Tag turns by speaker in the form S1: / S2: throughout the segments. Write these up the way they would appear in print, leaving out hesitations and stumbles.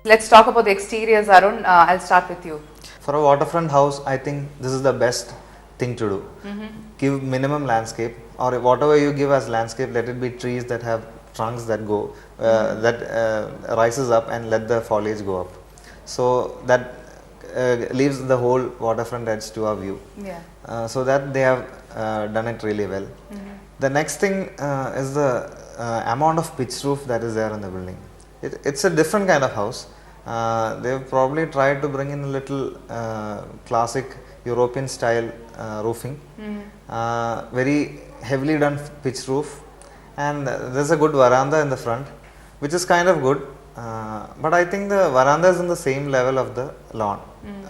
S1: Let's talk about the exteriors, Arun. I'll start with you.
S2: For a waterfront house, I think this is the best thing to do. Give minimum landscape, or whatever you give as landscape, let it be trees that have trunks that go, rises up and let the foliage go up. So that leaves the whole waterfront edge to our view.
S1: Yeah.
S2: So that they have done it really well. The next thing is the amount of pitch roof that is there in the building. It's a different kind of house. They've probably tried to bring in a little classic European style roofing. Very heavily done pitch roof, and there's a good veranda in the front, which is kind of good. But I think the veranda is in the same level of the lawn.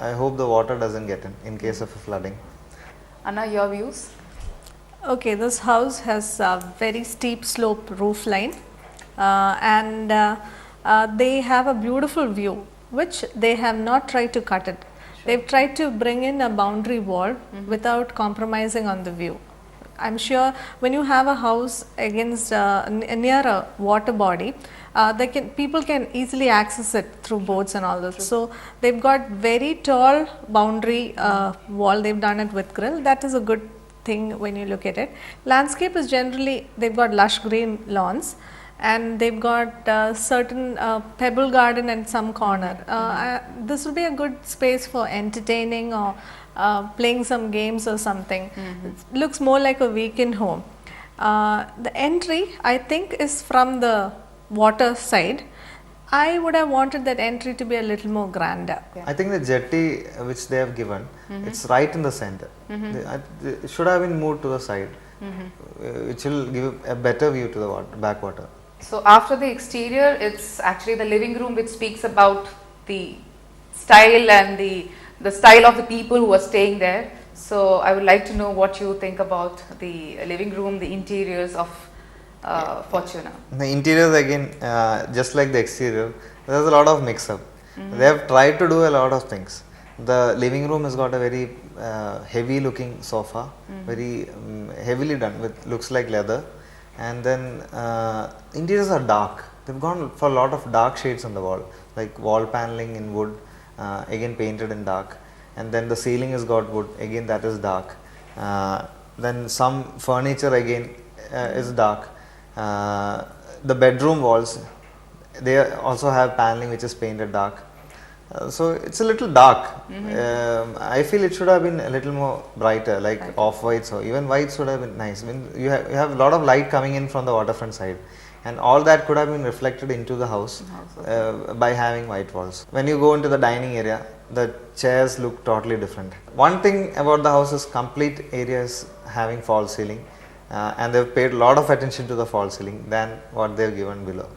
S2: I hope the water doesn't get in case of a flooding.
S1: Anna, your views?
S3: Okay, this house has a very steep slope roof line, and they have a beautiful view, which they have not tried to cut it. They've tried to bring in a boundary wall without compromising on the view. I'm sure when you have a house against near a water body, people can easily access it through boats and all this. So they've got very tall boundary wall. They've done it with grill. That is a good thing when you look at it. Landscape is generally, they've got lush green lawns, and they've got certain pebble garden in some corner. This will be a good space for entertaining or playing some games or something. It looks more like a weekend home. The entry, I think, is from the water side. I would have wanted that entry to be a little more grander.
S2: I think the jetty which they have given, it's right in the center. It should have been moved to the side, which will give a better view to the backwater.
S1: So after the exterior, it's actually the living room which speaks about the style and the style of the people who are staying there. So I would like to know what you think about the living room, the interiors of Fourtuna.
S2: The interiors again, just like the exterior, there's a lot of mix-up. They have tried to do a lot of things. The living room has got a very heavy looking sofa, very heavily done with looks like leather. And then interiors are dark. They've gone for a lot of dark shades on the wall, like wall paneling in wood, again painted in dark. And then the ceiling has got wood, again that is dark. Then some furniture again is dark. The bedroom walls, they also have paneling which is painted dark. So it's a little dark. I feel it should have been a little more brighter, like off-whites or even whites would have been nice. I mean, you have a lot of light coming in from the waterfront side, and all that could have been reflected into the house by having white walls. When you go into the dining area, the chairs look totally different. One thing about the house is complete area is having false ceiling, and they've paid a lot of attention to the false ceiling than what they've given below.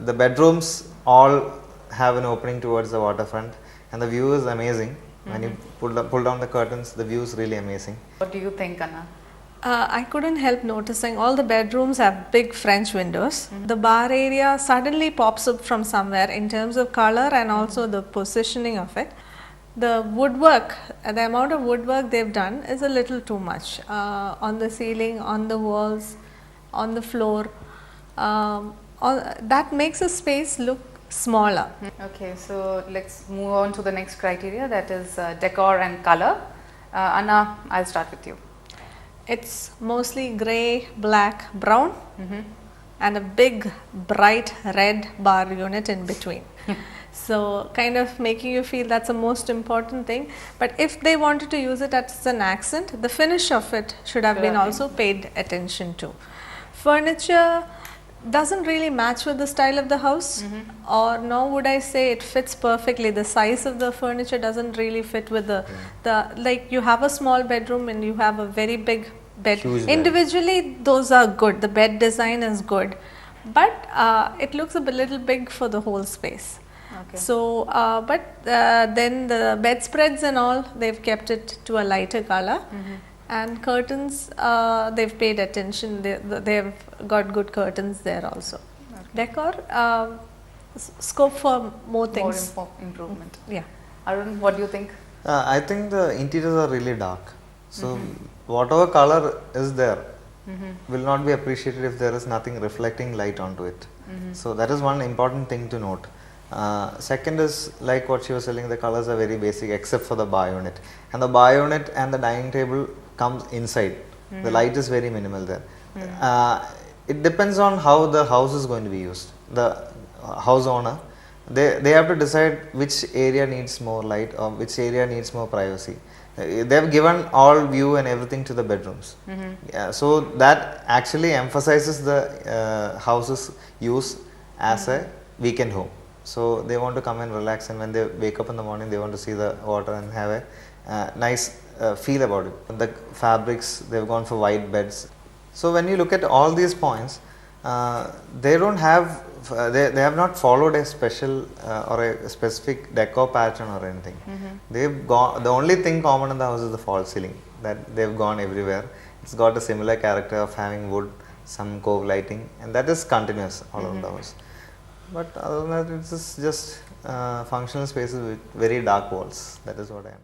S2: The bedrooms all have an opening towards the waterfront, and the view is amazing. When you pull down the curtains, the view is really amazing.
S1: What do you think, Anna?
S3: I couldn't help noticing all the bedrooms have big French windows. The bar area suddenly pops up from somewhere in terms of color and also the positioning of it. The woodwork, the amount of woodwork they've done is a little too much on the ceiling, on the walls, on the floor. That makes a space look smaller.
S1: Okay, so let's move on to the next criteria, that is decor and color. Anna, I'll start with you.
S3: It's mostly grey, black, brown, and a big bright red bar unit in between. So kind of making you feel that's the most important thing. But if they wanted to use it as an accent, the finish of it should have been also paid attention to. Furniture doesn't really match with the style of the house, or nor would I say it fits perfectly. The size of the furniture doesn't really fit with the like you have a small bedroom and you have a very big bed. Individually those are good, the bed design is good, but it looks a little big for the whole space. So then the bedspreads and all, they've kept it to a lighter color. And curtains, they've paid attention, they've got good curtains there also. Decor, scope for more things.
S1: More improvement.
S3: Yeah.
S1: Arun, what do you think?
S2: I think the interiors are really dark. So whatever color is there will not be appreciated if there is nothing reflecting light onto it. So that is one important thing to note. Second is like what she was telling, the colors are very basic except for the bar unit, and the bar unit and the dining table comes inside. The light is very minimal there. It depends on how the house is going to be used. The house owner, they have to decide which area needs more light or which area needs more privacy. They have given all view and everything to the bedrooms. Yeah, so that actually emphasizes the house's use as a weekend home. So they want to come and relax, and when they wake up in the morning, they want to see the water and have a nice feel about it. The fabrics, they've gone for white beds. So when you look at all these points, they don't have, they have not followed a special or a specific decor pattern or anything. They've gone, the only thing common in the house is the false ceiling, that they've gone everywhere. It's got a similar character of having wood, some cove lighting, and that is continuous all around the house. But other than that, it's just functional spaces with very dark walls. That is what I am saying.